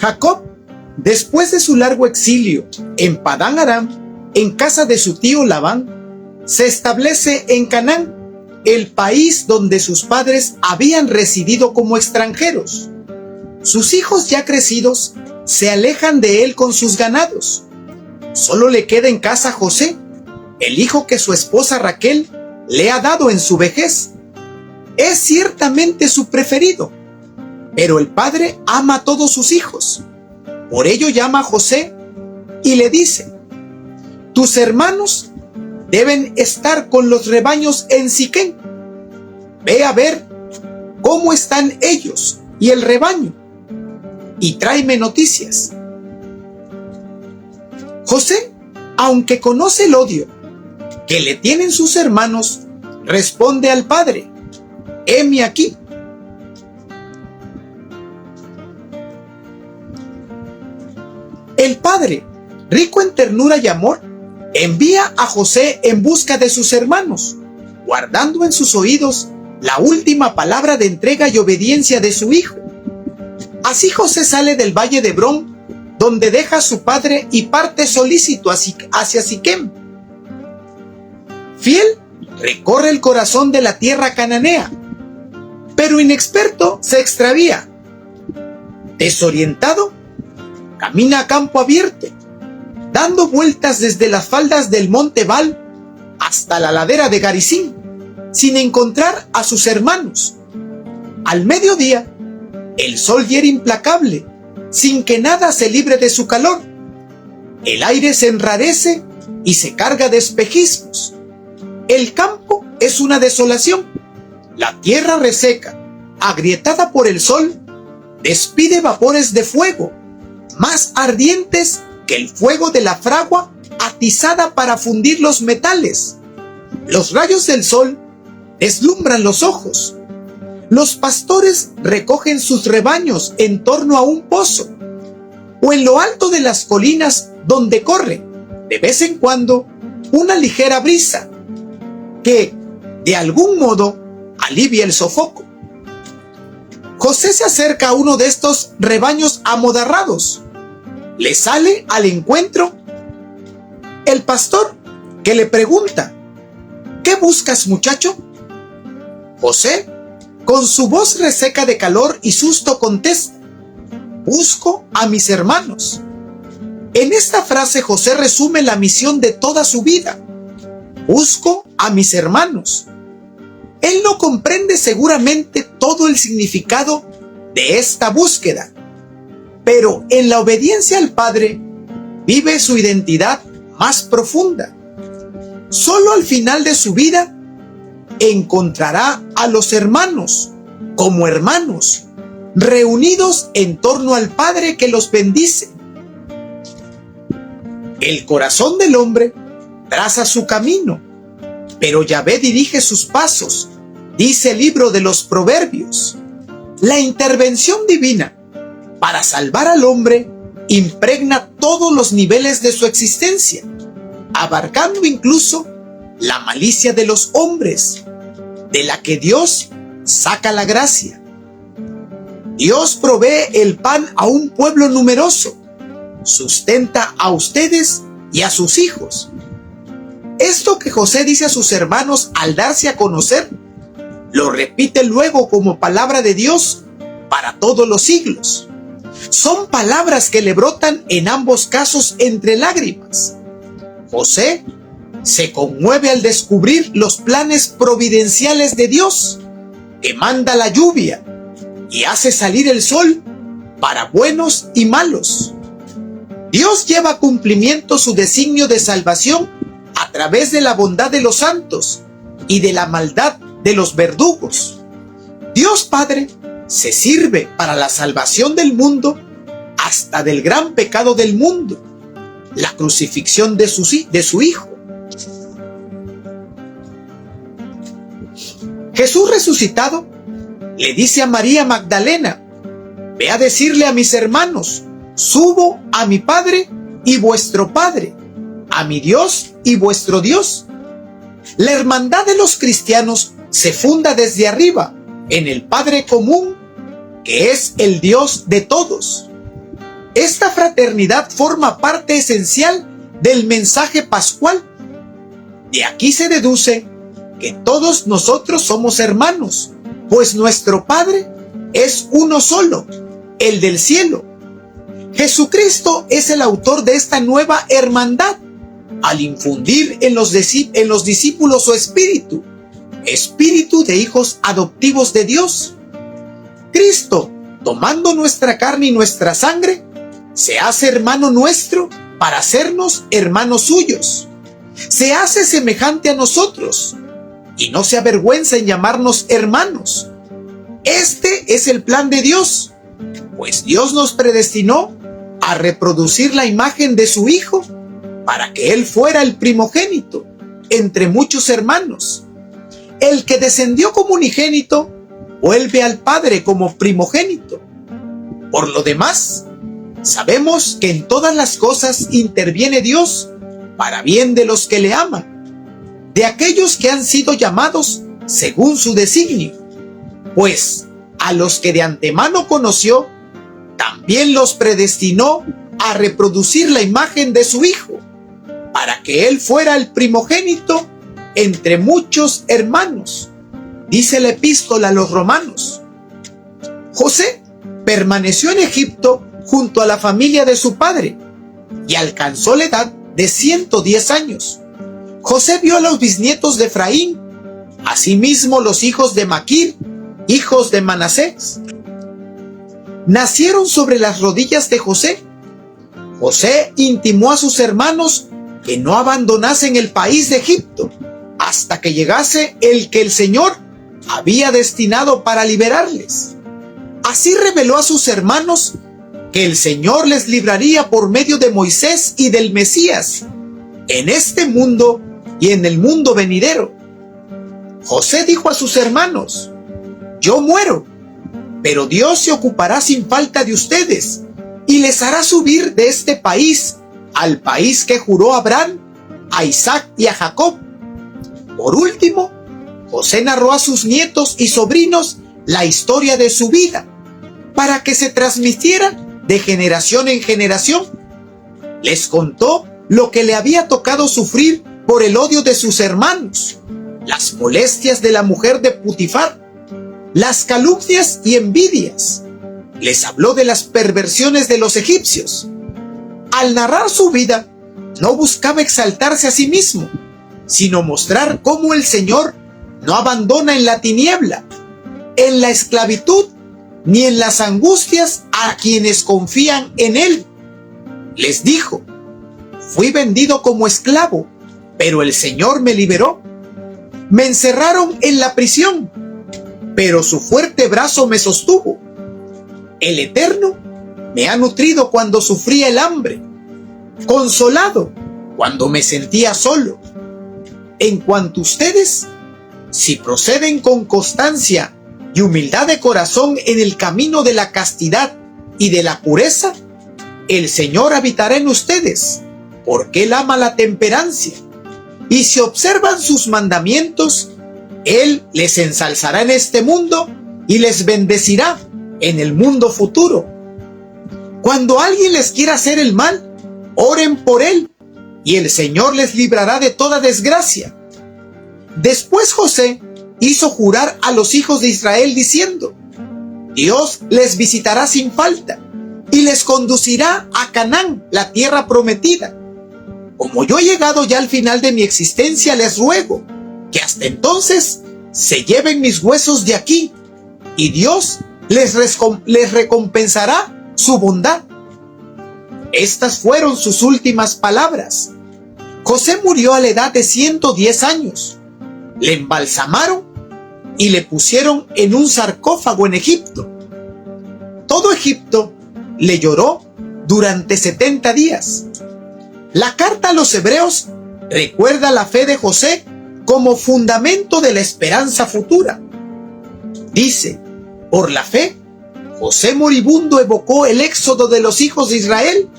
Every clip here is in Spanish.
Jacob, después de su largo exilio en Padán Aram, en casa de su tío Labán, se establece en Canaán, el país donde sus padres habían residido como extranjeros. Sus hijos ya crecidos se alejan de él con sus ganados. Solo le queda en casa José, el hijo que su esposa Raquel le ha dado en su vejez. Es ciertamente su preferido, pero el padre ama a todos sus hijos. Por ello llama a José y le dice: tus hermanos deben estar con los rebaños en Siquén. Ve a ver cómo están ellos y el rebaño, y tráeme noticias. José, aunque conoce el odio que le tienen sus hermanos, responde al padre: heme aquí. El padre, rico en ternura y amor, envía a José en busca de sus hermanos, guardando en sus oídos la última palabra de entrega y obediencia de su hijo. Así José sale del valle de Hebrón, donde deja a su padre y parte solícito hacia Siquem. Fiel, recorre el corazón de la tierra cananea, pero inexperto se extravía. Desorientado, camina a campo abierto, dando vueltas desde las faldas del monte Val hasta la ladera de Garizim, sin encontrar a sus hermanos. Al mediodía, el sol hiere implacable, sin que nada se libre de su calor. El aire se enrarece y se carga de espejismos. El campo es una desolación. La tierra reseca, agrietada por el sol, despide vapores de fuego, más ardientes que el fuego de la fragua atizada para fundir los metales. Los rayos del sol deslumbran los ojos. Los pastores recogen sus rebaños en torno a un pozo, o en lo alto de las colinas donde corre, de vez en cuando, una ligera brisa que, de algún modo, alivia el sofoco. José se acerca a uno de estos rebaños amodorrados. Le sale al encuentro el pastor, que le pregunta: ¿qué buscas, muchacho? José, con su voz reseca de calor y susto, contesta: busco a mis hermanos. En esta frase José resume la misión de toda su vida: busco a mis hermanos. Él no comprende seguramente todo el significado de esta búsqueda, pero en la obediencia al Padre vive su identidad más profunda. Solo al final de su vida encontrará a los hermanos como hermanos, reunidos en torno al Padre que los bendice. El corazón del hombre traza su camino, pero Yahvé dirige sus pasos, dice el libro de los Proverbios. La intervención divina para salvar al hombre impregna todos los niveles de su existencia, abarcando incluso la malicia de los hombres, de la que Dios saca la gracia. Dios provee el pan a un pueblo numeroso, sustenta a ustedes y a sus hijos. Esto que José dice a sus hermanos al darse a conocer, lo repite luego como palabra de Dios para todos los siglos. Son palabras que le brotan en ambos casos entre lágrimas. José se conmueve al descubrir los planes providenciales de Dios, que manda la lluvia y hace salir el sol para buenos y malos. Dios lleva a cumplimiento su designio de salvación a través de la bondad de los santos y de la maldad de los verdugos. Dios Padre se sirve para la salvación del mundo hasta del gran pecado del mundo, la crucifixión de su Hijo. Jesús resucitado le dice a María Magdalena: ve a decirle a mis hermanos, subo a mi Padre y vuestro Padre, a mi Dios y vuestro Dios. La hermandad de los cristianos se funda desde arriba, en el Padre común, que es el Dios de todos. Esta fraternidad forma parte esencial del mensaje pascual. De aquí se deduce que todos nosotros somos hermanos, pues nuestro Padre es uno solo, el del cielo. Jesucristo es el autor de esta nueva hermandad, al infundir en los discípulos su espíritu de hijos adoptivos de Dios. Cristo, tomando nuestra carne y nuestra sangre, se hace hermano nuestro para hacernos hermanos suyos. Se hace semejante a nosotros y no se avergüenza en llamarnos hermanos. Este es el plan de Dios, pues Dios nos predestinó a reproducir la imagen de su Hijo para que Él fuera el primogénito entre muchos hermanos. El que descendió como unigénito vuelve al Padre como primogénito. Por lo demás, sabemos que en todas las cosas interviene Dios para bien de los que le aman, de aquellos que han sido llamados según su designio. Pues a los que de antemano conoció, también los predestinó a reproducir la imagen de su Hijo, para que Él fuera el primogénito entre muchos hermanos. Dice la epístola a los romanos. José permaneció en Egipto junto a la familia de su padre y alcanzó la edad de 110 años. José vio a los bisnietos de Efraín, asimismo los hijos de Maquir, hijos de Manasés. Nacieron sobre las rodillas de José. José intimó a sus hermanos que no abandonasen el país de Egipto hasta que llegase el que el Señor había destinado para liberarles. Así reveló a sus hermanos que el Señor les libraría por medio de Moisés y del Mesías, en este mundo y en el mundo venidero. José dijo a sus hermanos: yo muero, pero Dios se ocupará sin falta de ustedes y les hará subir de este país al país que juró a Abraham, a Isaac y a Jacob. Por último, José narró a sus nietos y sobrinos la historia de su vida, para que se transmitiera de generación en generación. Les contó lo que le había tocado sufrir por el odio de sus hermanos, las molestias de la mujer de Putifar, las calumnias y envidias. Les habló de las perversiones de los egipcios. Al narrar su vida, no buscaba exaltarse a sí mismo, sino mostrar cómo el Señor no abandona en la tiniebla, en la esclavitud, ni en las angustias a quienes confían en Él. Les dijo: fui vendido como esclavo, pero el Señor me liberó. Me encerraron en la prisión, pero su fuerte brazo me sostuvo. El Eterno me ha nutrido cuando sufría el hambre, consolado cuando me sentía solo. En cuanto a ustedes, si proceden con constancia y humildad de corazón en el camino de la castidad y de la pureza, el Señor habitará en ustedes, porque Él ama la temperancia. Y si observan sus mandamientos, Él les ensalzará en este mundo y les bendecirá en el mundo futuro. Cuando alguien les quiera hacer el mal, oren por él, y el Señor les librará de toda desgracia. Después José hizo jurar a los hijos de Israel diciendo: Dios les visitará sin falta y les conducirá a Canaán, la tierra prometida. Como yo he llegado ya al final de mi existencia, les ruego que hasta entonces se lleven mis huesos de aquí, y Dios les recompensará su bondad. Estas fueron sus últimas palabras. José murió a la edad de 110 años. Le embalsamaron y le pusieron en un sarcófago en Egipto. Todo Egipto le lloró durante 70 días. La carta a los hebreos recuerda la fe de José como fundamento de la esperanza futura. Dice: por la fe, José moribundo evocó el éxodo de los hijos de Israel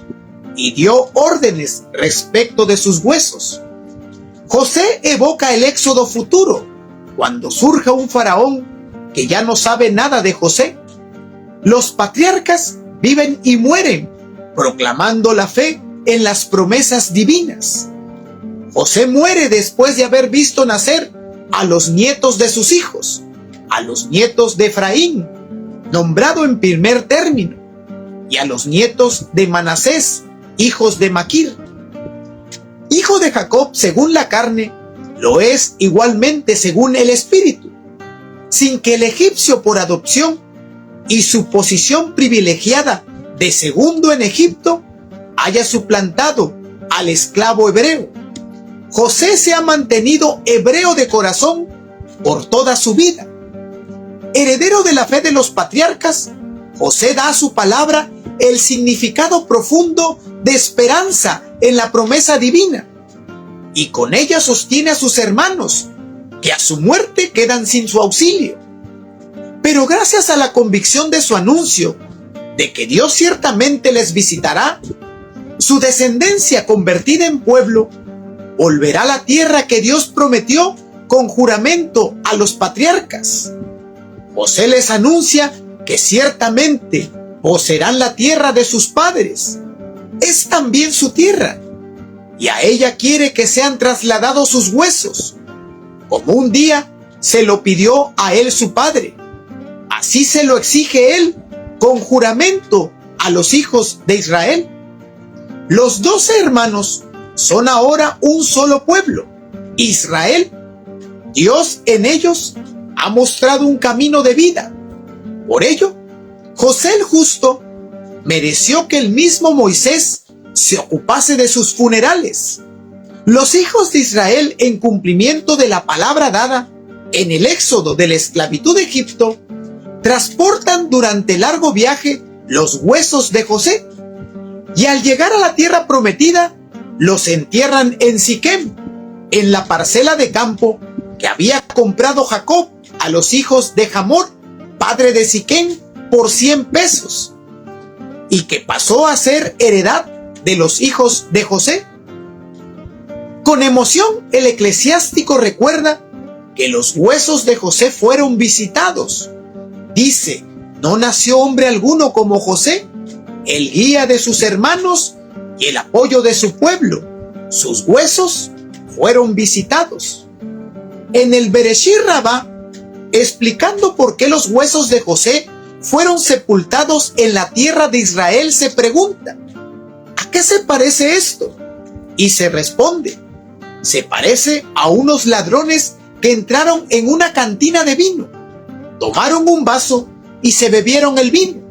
y dio órdenes respecto de sus huesos. José evoca el éxodo futuro, cuando surja un faraón que ya no sabe nada de José. Los patriarcas viven y mueren, proclamando la fe en las promesas divinas. José muere después de haber visto nacer a los nietos de sus hijos, a los nietos de Efraín, nombrado en primer término, y a los nietos de Manasés, hijos de Maquir. Hijo de Jacob según la carne, lo es igualmente según el espíritu, sin que el egipcio por adopción y su posición privilegiada de segundo en Egipto haya suplantado al esclavo hebreo. José se ha mantenido hebreo de corazón por toda su vida. Heredero de la fe de los patriarcas, José da a su palabra el significado profundo de esperanza en la promesa divina, y con ella sostiene a sus hermanos, que a su muerte quedan sin su auxilio. Pero gracias a la convicción de su anuncio, de que Dios ciertamente les visitará, su descendencia convertida en pueblo volverá a la tierra que Dios prometió con juramento a los patriarcas. José les anuncia que ciertamente poseerán la tierra de sus padres. Es también su tierra, y a ella quiere que sean trasladados sus huesos, como un día se lo pidió a él su padre. Así se lo exige él con juramento a los hijos de Israel. Los 12 hermanos son ahora un solo pueblo, Israel. Dios en ellos ha mostrado un camino de vida. Por ello, José el justo mereció que el mismo Moisés se ocupase de sus funerales. Los hijos de Israel, en cumplimiento de la palabra dada en el éxodo de la esclavitud de Egipto, transportan durante largo viaje los huesos de José, y al llegar a la tierra prometida, los entierran en Siquem, en la parcela de campo que había comprado Jacob a los hijos de Hamor, padre de Siquem, por 100 pesos, y que pasó a ser heredad de los hijos de José. Con emoción, el eclesiástico recuerda que los huesos de José fueron visitados. Dice: no nació hombre alguno como José, el guía de sus hermanos y el apoyo de su pueblo. Sus huesos fueron visitados. En el Bereshit Rabá, explicando por qué los huesos de José fueron sepultados en la tierra de Israel, se pregunta: ¿a qué se parece esto? Y se responde: se parece a unos ladrones que entraron en una cantina de vino, tomaron un vaso y se bebieron el vino.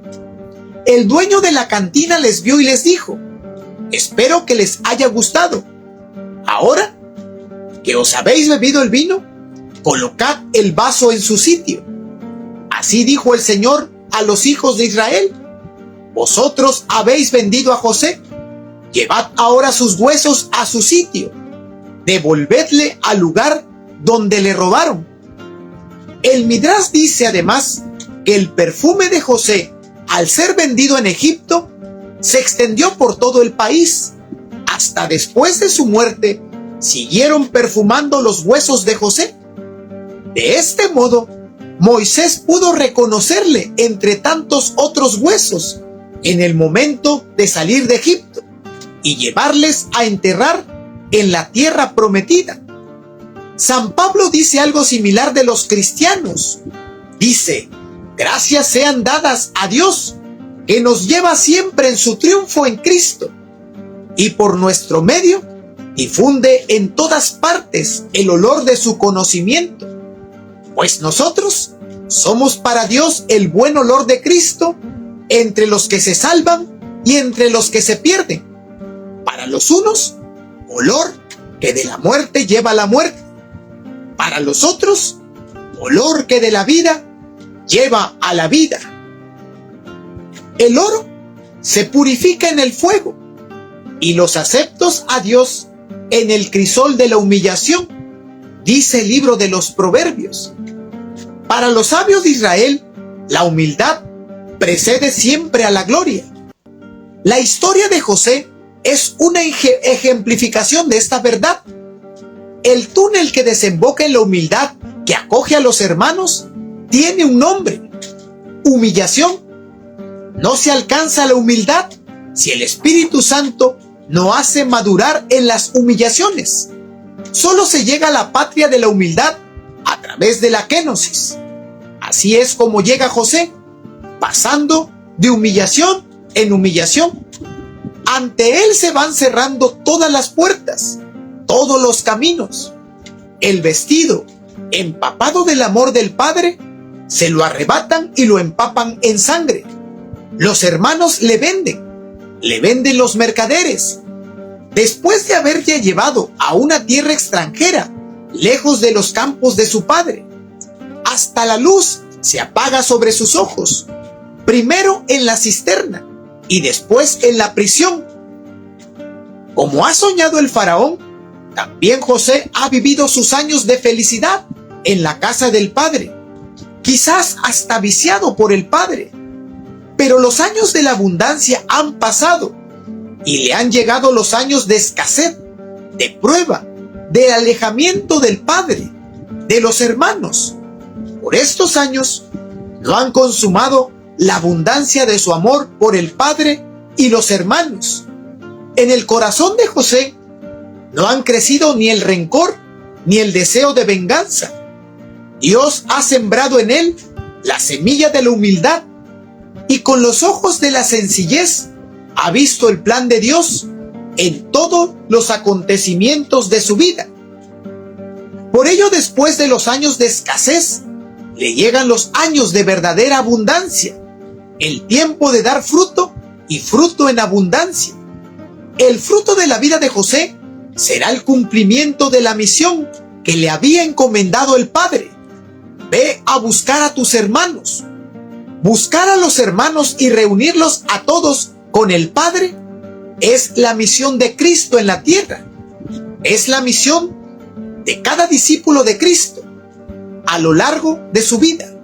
El dueño de la cantina les vio y les dijo: espero que les haya gustado. Ahora que os habéis bebido el vino, colocad el vaso en su sitio. Así dijo el Señor a los hijos de Israel: vosotros habéis vendido a José, llevad ahora sus huesos a su sitio, devolvedle al lugar donde le robaron. El Midrash dice además que el perfume de José, al ser vendido en Egipto, se extendió por todo el país. Hasta después de su muerte, siguieron perfumando los huesos de José. De este modo, Moisés pudo reconocerle entre tantos otros huesos en el momento de salir de Egipto y llevarles a enterrar en la tierra prometida. San Pablo dice algo similar de los cristianos. Dice: gracias sean dadas a Dios, que nos lleva siempre en su triunfo en Cristo, y por nuestro medio difunde en todas partes el olor de su conocimiento. Pues nosotros somos para Dios el buen olor de Cristo entre los que se salvan y entre los que se pierden. Para los unos, olor que de la muerte lleva a la muerte. Para los otros, olor que de la vida lleva a la vida. El oro se purifica en el fuego, y los aceptos a Dios en el crisol de la humillación, dice el libro de los Proverbios. Para los sabios de Israel, la humildad precede siempre a la gloria. La historia de José es una ejemplificación de esta verdad. El túnel que desemboca en la humildad que acoge a los hermanos tiene un nombre: humillación. No se alcanza la humildad si el Espíritu Santo no hace madurar en las humillaciones? Solo se llega a la patria de la humildad a través de la kénosis. Así es como llega José, pasando de humillación en humillación. Ante él se van cerrando todas las puertas, todos los caminos. El vestido, empapado del amor del Padre, se lo arrebatan y lo empapan en sangre. Los hermanos le venden los mercaderes. Después de haber ya llevado a una tierra extranjera, lejos de los campos de su padre, hasta la luz se apaga sobre sus ojos, primero en la cisterna y después en la prisión. Como ha soñado el faraón, también José ha vivido sus años de felicidad en la casa del Padre, quizás hasta viciado por el Padre. Pero los años de la abundancia han pasado y le han llegado los años de escasez, de prueba, de alejamiento del Padre, de los hermanos. Por estos años no han consumado la abundancia de su amor por el Padre y los hermanos. En el corazón de José no han crecido ni el rencor ni el deseo de venganza. Dios ha sembrado en él la semilla de la humildad y con los ojos de la sencillez ha visto el plan de Dios en todos los acontecimientos de su vida. Por ello, después de los años de escasez, le llegan los años de verdadera abundancia, el tiempo de dar fruto y fruto en abundancia. El fruto de la vida de José será el cumplimiento de la misión que le había encomendado el Padre. Ve a buscar a tus hermanos. Buscar a los hermanos y reunirlos a todos con el Padre es la misión de Cristo en la tierra. Es la misión de cada discípulo de Cristo a lo largo de su vida.